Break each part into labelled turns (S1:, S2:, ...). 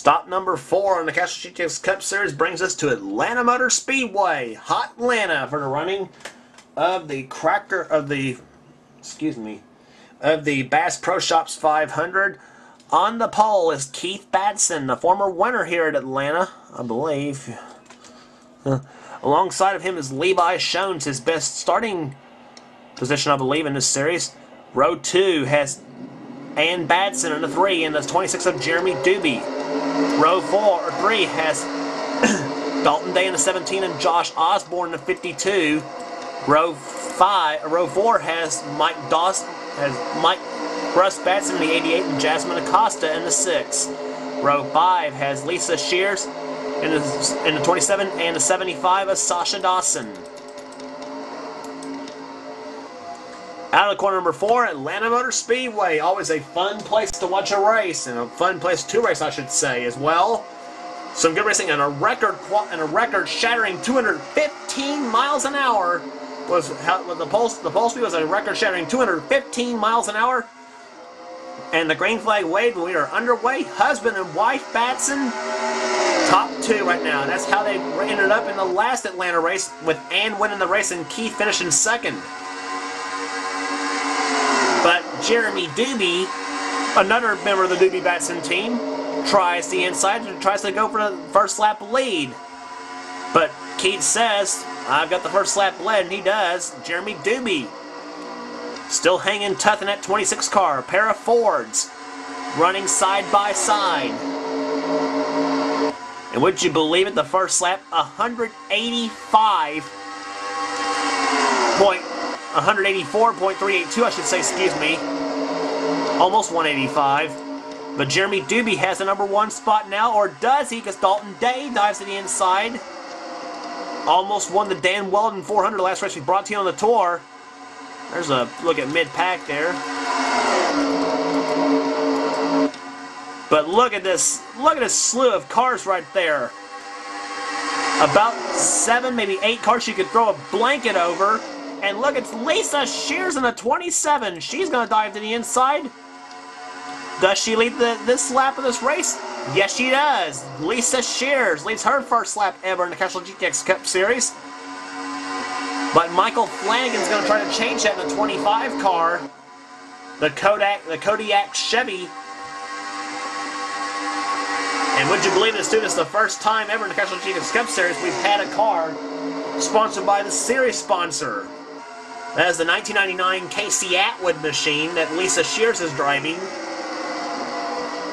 S1: Stop number 4 on the Castrol GTX Cup Series brings us to Atlanta Motor Speedway, Hot Atlanta, for the running of the Bass Pro Shops 500. On the pole is Keith Batson, the former winner here at Atlanta, I believe. Alongside of him is Levi Shones, his best starting position, I believe, in this series. Row 2 has Ann Batson in the 3, and the 26 of Jeremy Doobie. Row 3 has Dalton Day in the 17 and Josh Osborne in the 52. Row 4 has Russ Batson in the 88 and Jasmine Acosta in the 6. Row 5 has Lisa Shears in the 27 and the 75 of Sasha Dawson. Out of the corner number 4, Atlanta Motor Speedway. Always a fun place to watch a race, and a fun place to race, I should say, as well. Some good racing, and a record-shattering 215 miles an hour the pole speed was a record-shattering 215 miles an hour. And the green flag waved when we are underway. Husband and wife Batson, top 2 right now. That's how they ended up in the last Atlanta race, with Ann winning the race and Keith finishing 2nd. But Jeremy Doobie, another member of the Doobie Batson team, tries the inside and tries to go for the first lap lead. But Keith says, I've got the first lap lead, and he does. Jeremy Doobie still hanging tough in that 26 car. A pair of Fords running side by side. And would you believe it, the first lap, 184.382, I should say, excuse me. Almost 185. But Jeremy Doobie has the number 1 spot now, or does he? Because Dalton Day dives to the inside. Almost won the Dan Weldon 400 last race we brought to you on the tour. There's a look at mid-pack there. But look at this slew of cars right there. About 7, maybe 8 cars you could throw a blanket over. And look, it's Lisa Shears in the 27. She's going to dive to the inside. Does she lead this lap of this race? Yes, she does. Lisa Shears leads her first lap ever in the Castrol GTX Cup Series. But Michael Flanagan's going to try to change that in the 25 car. The Kodiak Chevy. And would you believe this, too? This is the first time ever in the Castrol GTX Cup Series we've had a car sponsored by the series sponsor. That is the 1999 Casey Atwood machine that Lisa Shears is driving.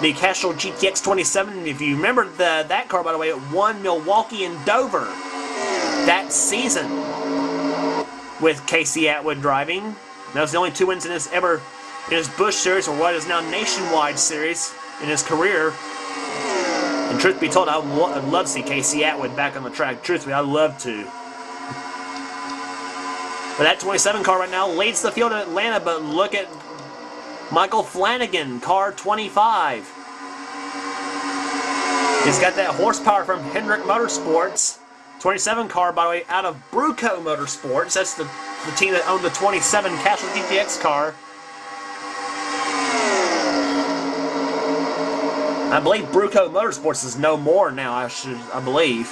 S1: The Castrol GTX 27. If you remember that car, by the way, it won Milwaukee and Dover that season with Casey Atwood driving. That was the only 2 wins in his Busch Series, or what is now Nationwide Series, in his career. And truth be told, I'd love to see Casey Atwood back on the track. Truthfully, I'd love to. But that 27 car right now leads the field in Atlanta, but look at Michael Flanagan, car 25. He's got that horsepower from Hendrick Motorsports. 27 car, by the way, out of Bruco Motorsports. That's the team that owned the 27 Castrol GTX car. I believe Bruco Motorsports is no more now, I believe.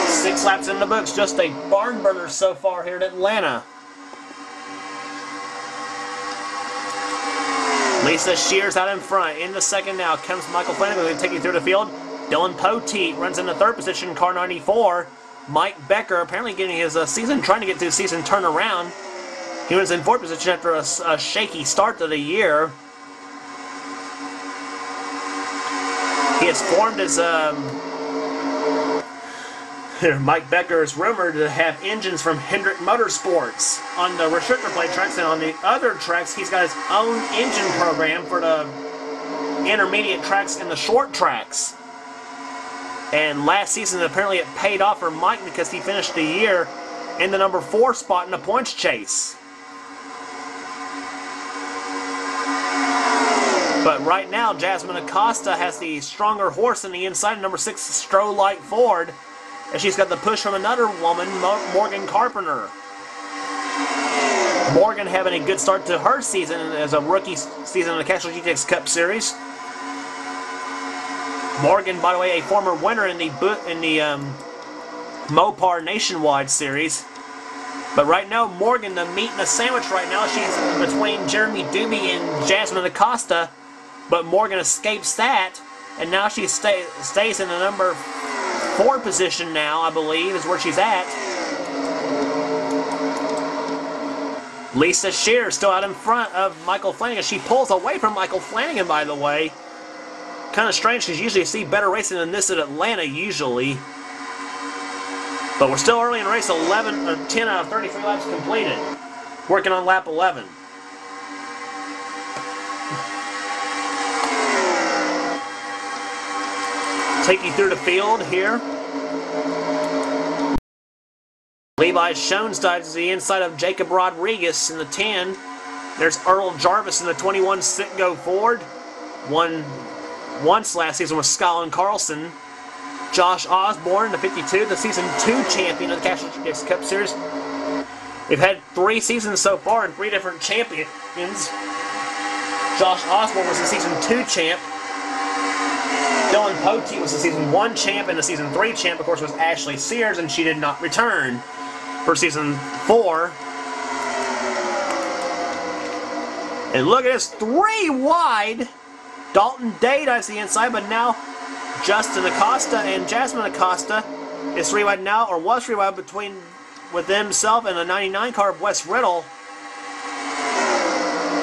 S1: Six laps in the books, just a barn burner so far here at Atlanta. Lisa Shears out in front. In the 2nd now comes Michael Flanagan, going to take you through the field. Dylan Poteet runs in the 3rd position, car 94. Mike Becker apparently getting his trying to get to his season turnaround. He runs in 4th position after a shaky start to the year. He has formed his Mike Becker is rumored to have engines from Hendrick Motorsports on the restrictor plate tracks, and on the other tracks he's got his own engine program for the intermediate tracks and the short tracks. And last season apparently it paid off for Mike, because he finished the year in the number 4 spot in the points chase. But right now Jasmine Acosta has the stronger horse in the inside, number 6 Stroh Light Ford. And she's got the push from another woman, Morgan Carpenter. Morgan having a good start to her season as a rookie season in the Castrol GTX Cup Series. Morgan, by the way, a former winner in the Mopar Nationwide Series. But right now, Morgan, the meat in the sandwich right now, she's between Jeremy Doobie and Jasmine Acosta. But Morgan escapes that, and now she stays in the number 4 position now, I believe, is where she's at. Lisa Shear still out in front of Michael Flanagan. She pulls away from Michael Flanagan, by the way. Kind of strange, because usually you see better racing than this at Atlanta, usually. But we're still early in race 11, 10 out of 33 laps completed. Working on lap 11. Take you through the field here. Levi Schoens dives to the inside of Jacob Rodriguez in the 10. There's Earl Jarvis in the 21 Citgo Ford. Won once last season with Skyland Carlson. Josh Osborne, the 52, the Season 2 champion of the Castrol GTX Cup Series. They've had 3 seasons so far and 3 different champions. Josh Osborne was the Season 2 champ. Dylan Poteet was the Season 1 champ, and the Season 3 champ, of course, was Ashley Sears, and she did not return for Season 4. And look at this, 3 wide. Dalton Day dives the inside, but now Justin Acosta and Jasmine Acosta is 3 wide now, or was 3 wide with himself and the 99 car of Wes Riddle.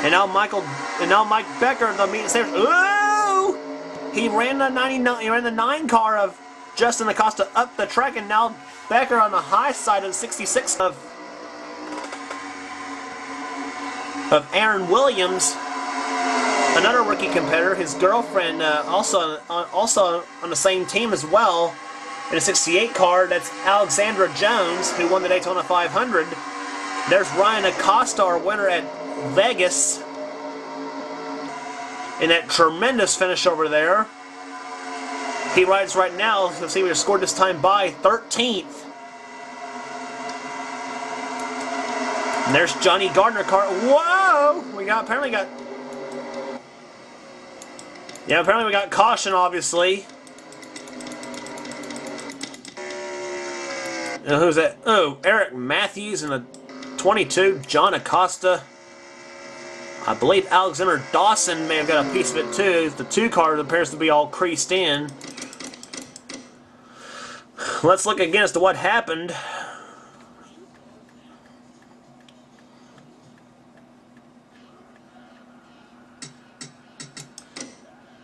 S1: And now Mike Becker, the meet and sandwich. Ooh! He ran the 99. He ran the 9 car of Justin Acosta up the track, and now Becker on the high side of the 66 of Aaron Williams, another rookie competitor. His girlfriend also on the same team as well in a 68 car. That's Alexandra Jones, who won the Daytona 500. There's Ryan Acosta, our winner at Vegas, in that tremendous finish over there. He rides right now. Let's see, we scored this time by 13th. And there's Johnny Gardner car. Whoa! Apparently we got caution, obviously. Now, who's that? Oh, Eric Matthews in the 22. John Acosta. I believe Alexander Dawson may have got a piece of it too. The 2 car appears to be all creased in. Let's look again as to what happened.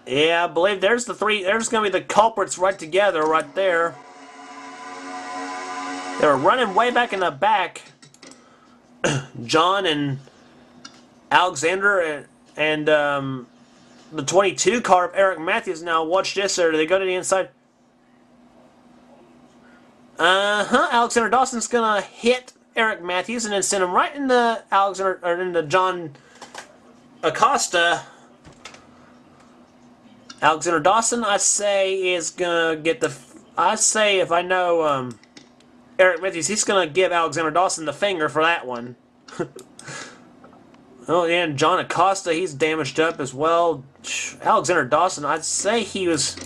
S1: Yeah, I believe there's the 3. There's going to be the culprits right together, right there. They were running way back in the back. John and Alexander and the 22 car of Eric Matthews. Now watch this there. Do they go to the inside? Alexander Dawson's gonna hit Eric Matthews and then send him right into John Acosta. Alexander Dawson, I say, is gonna get the. I say, if I know Eric Matthews, he's gonna give Alexander Dawson the finger for that one. Oh, yeah, and John Acosta, he's damaged up as well. Alexander Dawson, I'd say he was.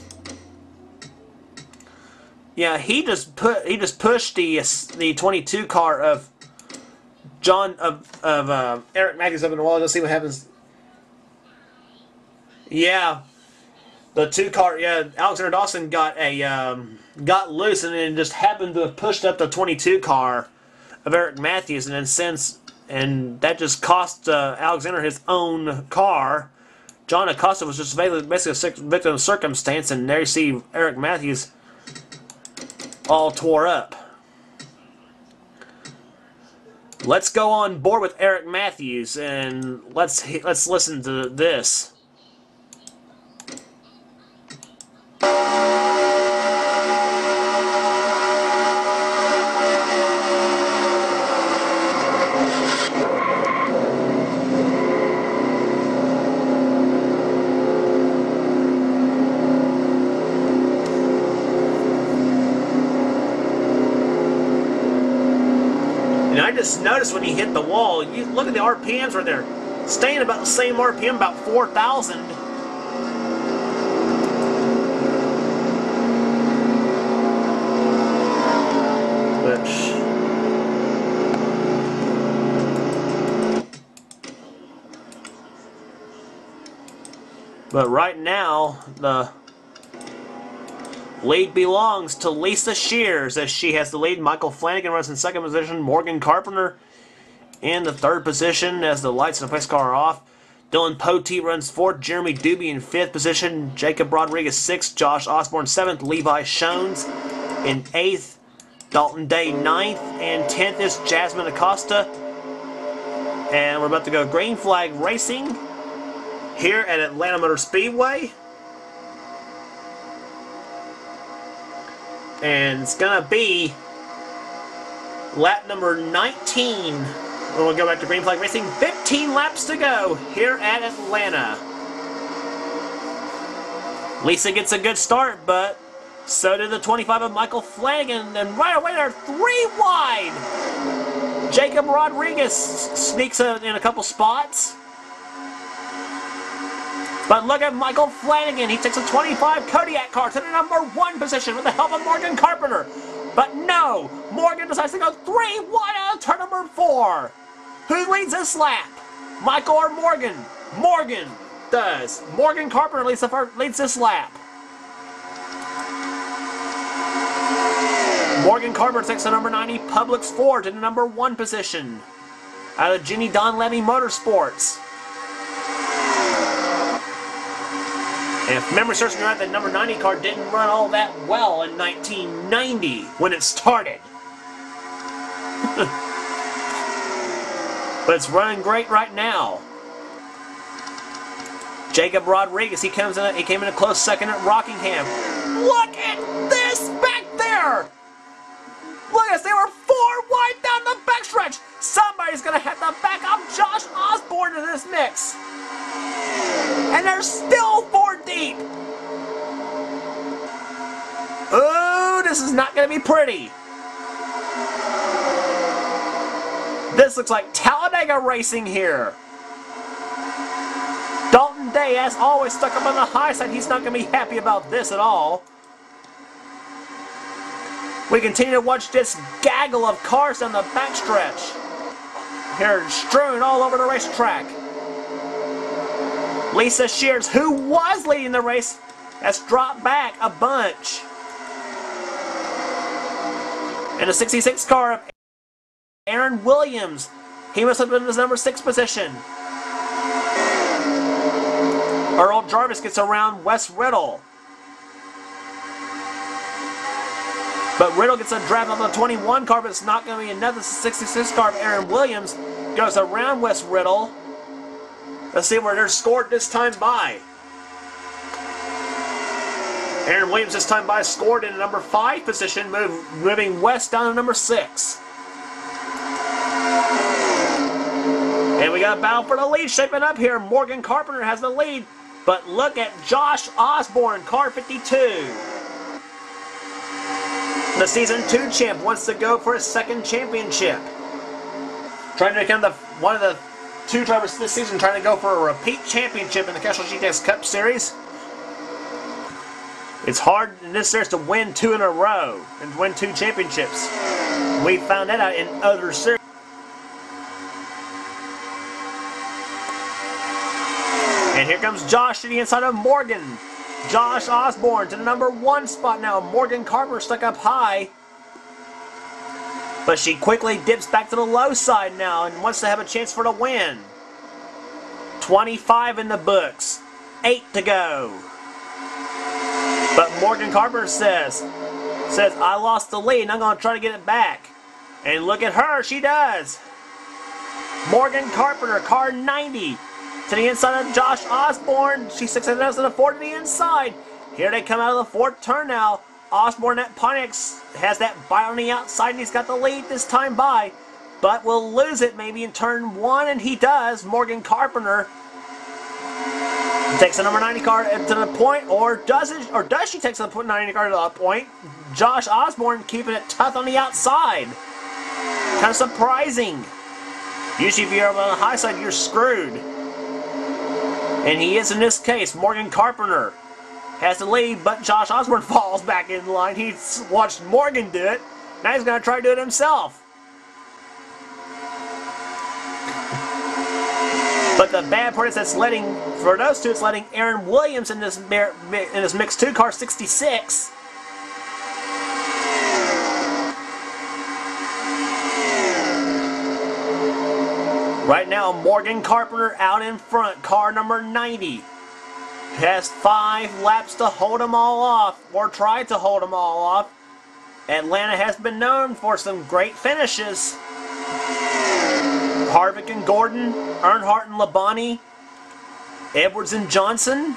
S1: Yeah, he just pushed the 22 car of Eric Matthews up in the wall. Let's see what happens. Yeah, the 2 car. Yeah, Alexander Dawson got loose and then just happened to have pushed up the 22 car of Eric Matthews, and then and that just cost Alexander his own car. John Acosta was just basically a victim of circumstance, and there you see Eric Matthews all tore up. Let's go on board with Eric Matthews, and let's listen to this. just noticed when he hit the wall, you look at the RPMs right there. Staying about the same RPM, about 4,000. But right now, the lead belongs to Lisa Shears as she has the lead. Michael Flanagan runs in second position. Morgan Carpenter in the third position as the lights in the pace car are off. Dylan Poteet runs fourth. Jeremy Doobie in fifth position. Jacob Rodriguez sixth. Josh Osborne seventh. Levi Shones in eighth. Dalton Day ninth. And 10th is Jasmine Acosta. And we're about to go green flag racing here at Atlanta Motor Speedway. And it's going to be lap number 19. We'll go back to green flag racing. 15 laps to go here at Atlanta. Lisa gets a good start, but so did the 25 of Michael Flanagan. And right away they're 3 wide. Jacob Rodriguez sneaks in a couple spots. But look at Michael Flanagan. He takes a 25 Kodiak car to the number 1 position with the help of Morgan Carpenter. But no, Morgan decides to go 3 wide out of turn number 4. Who leads this lap? Michael or Morgan? Morgan does. Morgan Carpenter leads this lap. Morgan Carpenter takes the number 90 Publix Ford to the number 1 position out of Jenny Donlevy Motorsports. And if memory serves me right, that number 90 car didn't run all that well in 1990 when it started. But it's running great right now. Jacob Rodriguez, he came in a close second at Rockingham. Look at this back there! Look at this, they were 4 wide down the backstretch. Somebody's going to have to back up Josh Osborne in this mix. And they're still 4 deep. Ooh, this is not going to be pretty. This looks like Talladega racing here. Dalton Day, as always, stuck up on the high side. He's not going to be happy about this at all. We continue to watch this gaggle of cars down the backstretch. Here, strewn all over the racetrack. Lisa Shears, who was leading the race, has dropped back a bunch. And a 66 car of Aaron Williams. He must have been in his number 6 position. Earl Jarvis gets around Wes Riddle. But Riddle gets a draft on the 21 car, but it's not going to be another 66 car of Aaron Williams. Goes around Wes Riddle. Let's see where they're scored this time by. Aaron Williams this time by scored in the number 5 position, moving West down to number 6. And we got a battle for the lead shaping up here. Morgan Carpenter has the lead, but look at Josh Osborne, car 52. The Season 2 champ wants to go for his 2nd championship. Trying to become one of the 2 drivers this season trying to go for a repeat championship in the Castrol GTX Cup Series. It's hard in this series to win 2 in a row and win 2 championships. We found that out in other series. And here comes Josh to the inside of Morgan. Josh Osborne to the number 1 spot now. Morgan Carpenter stuck up high. But she quickly dips back to the low side now and wants to have a chance for the win. 25 in the books. 8 to go. But Morgan Carpenter says, I lost the lead and I'm going to try to get it back. And look at her, she does. Morgan Carpenter, car 90. To the inside of Josh Osborne. She sticks it out to the 4 to the inside. Here they come out of the 4th turn now. Osborne at Pontiac has that bite on the outside and he's got the lead this time by. But will lose it maybe in turn 1 and he does. Morgan Carpenter takes the number 90 car to the point, or does she take the 90 car to the point? Josh Osborne keeping it tough on the outside. Kind of surprising. Usually if you're on the high side, you're screwed. And he is in this case. Morgan Carpenter has the lead, but Josh Osborne falls back in line. He's watched Morgan do it. Now he's going to try to do it himself. But the bad part is that's letting, for those two, it's letting Aaron Williams in this mixed 2 car 66. Right now, Morgan Carpenter out in front, car number 90. Has 5 laps to hold them all off, or try to hold them all off. Atlanta has been known for some great finishes. Harvick and Gordon, Earnhardt and Labonte, Edwards and Johnson.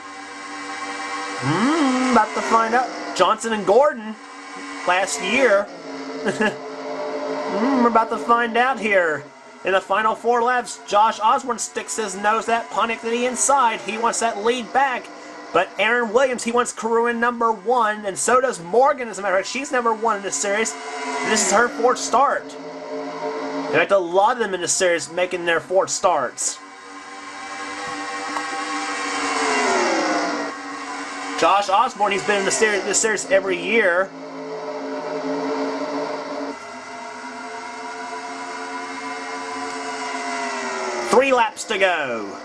S1: About to find out. Johnson and Gordon last year. We're about to find out here. In the final 4 laps, Josh Osborne sticks his nose that punic to the inside. He wants that lead back. But Aaron Williams, he wants crew in number 1, and so does Morgan, as a matter of fact. She's number 1 in this series. This is her 4th start. In fact, a lot of them in this series making their 4th starts. Josh Osborne, he's been in this series every year. Three laps to go.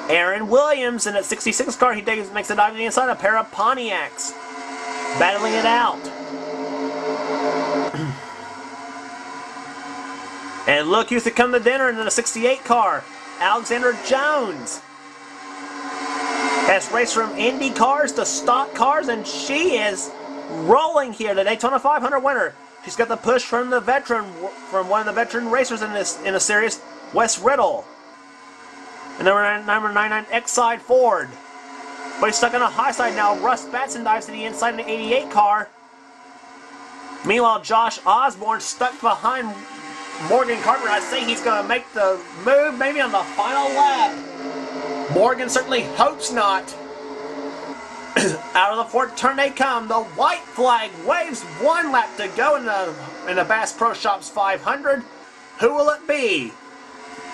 S1: Aaron Williams in that 66 car, he makes a dive to the inside, a pair of Pontiacs. Battling it out. And look who's to come to dinner in the 68 car. Alexander Jones has raced from Indy cars to stock cars, and she is rolling here. The Daytona 500 winner. She's got the push from the veteran, from one of the veteran racers in the series, Wes Riddle. And number 99 X-Side Ford. But he's stuck on a high side now. Russ Batson dives to the inside in the 88 car. Meanwhile, Josh Osborne stuck behind Morgan Carpenter. I say he's going to make the move maybe on the final lap. Morgan certainly hopes not. Out of the 4th turn they come. The white flag waves. 1 lap to go in the Bass Pro Shops 500. Who will it be?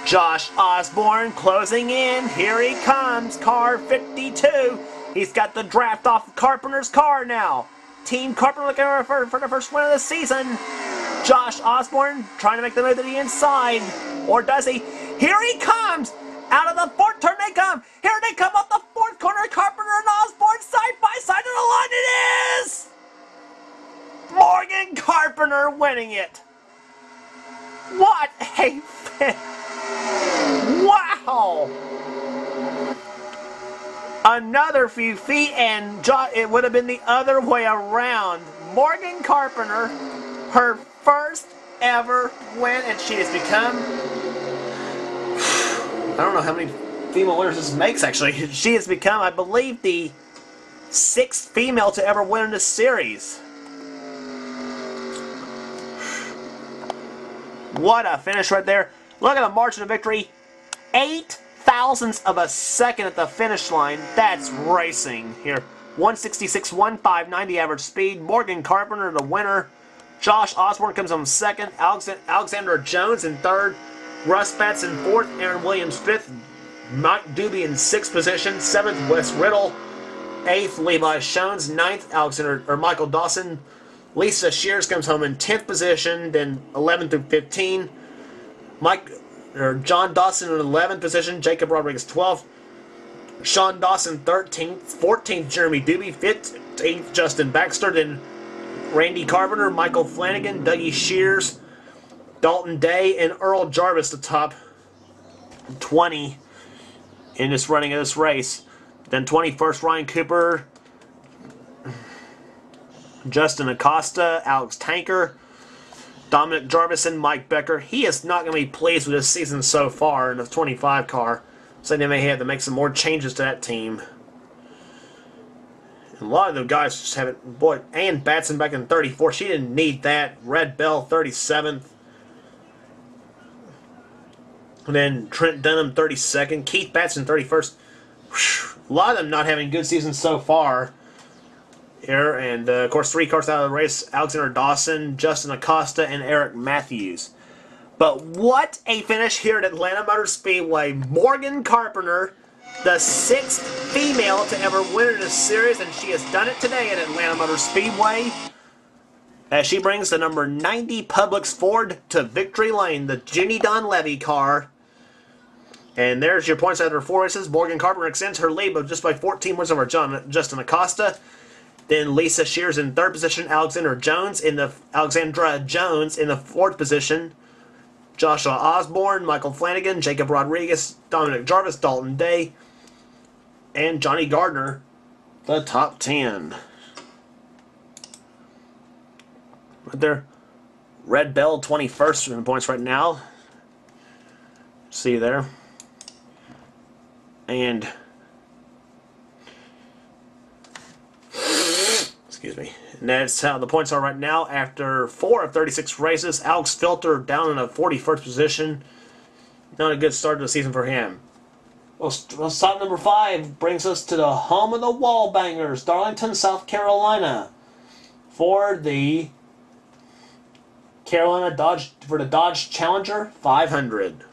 S1: Josh Osborne closing in. Here he comes. Car 52. He's got the draft off Carpenter's car now. Team Carpenter looking for the first win of the season. Josh Osborne trying to make the move to the inside. Or does he? Here he comes. Out of the 4th turn they come. Here they come up the 4th corner. Carpenter and Osborne side by side of the line. It is Morgan Carpenter winning it. What a wow! Another few feet, and it would have been the other way around. Morgan Carpenter, her first ever win, and she has become, I don't know how many female winners this makes actually. She has become, I believe, the 6th female to ever win in this series. What a finish right there. Look at the margin of victory. 8 thousandths of a second at the finish line. That's racing here. 166.1590 average speed. Morgan Carpenter the winner. Josh Osborne comes on 2nd. Alexander Jones in 3rd. Russ Batson in 4th. Aaron Williams 5th. Mike Doobie in 6th position. 7th, Wes Riddle. 8th, Levi Shones. 9th, Michael Dawson. Lisa Shears comes home in 10th position. Then 11th through 15. John Dawson in 11th position. Jacob Rodriguez 12th. Sean Dawson 13th. 14th, Jeremy Doobie. 15th, Justin Baxter. Then Randy Carpenter, Michael Flanagan, Dougie Shears, Dalton Day, and Earl Jarvis the top 20 in this running of this race. Then 21st, Ryan Cooper, Justin Acosta, Alex Tanker, Dominic Jarvis, and Mike Becker. He is not going to be pleased with this season so far in the 25 car, so they may have to make some more changes to that team. And a lot of the guys just haven't. Boy, Ann Batson back in 34th. She didn't need that. Red Bell 37th. And then Trent Dunham 32nd. Keith Batson 31st. Whew, a lot of them not having good seasons so far. here. And, of course, 3 cars out of the race. Alexander Dawson, Justin Acosta, and Eric Matthews. But what a finish here at Atlanta Motor Speedway. Morgan Carpenter, the 6th female to ever win in this series, and she has done it today at Atlanta Motor Speedway, as she brings the number 90 Publix Ford to victory lane, the Jenny Dunleavy car. And there's your points after 4 races. Morgan Carpenter extends her lead but just by 14 points over Justin Acosta. Then Lisa Shears in 3rd position. Alexandra Jones in the 4th position. Joshua Osborne, Michael Flanagan, Jacob Rodriguez, Dominic Jarvis, Dalton Day, and Johnny Gardner, the top 10. Right there. Red Bell, 21st in points right now. See you there. And excuse me. And that's how the points are right now after 4 of 36 races. Alex Filter down in a 41st position. Not a good start to the season for him. Well, stop number 5 brings us to the home of the wall bangers, Darlington, South Carolina, for the Dodge Challenger 500.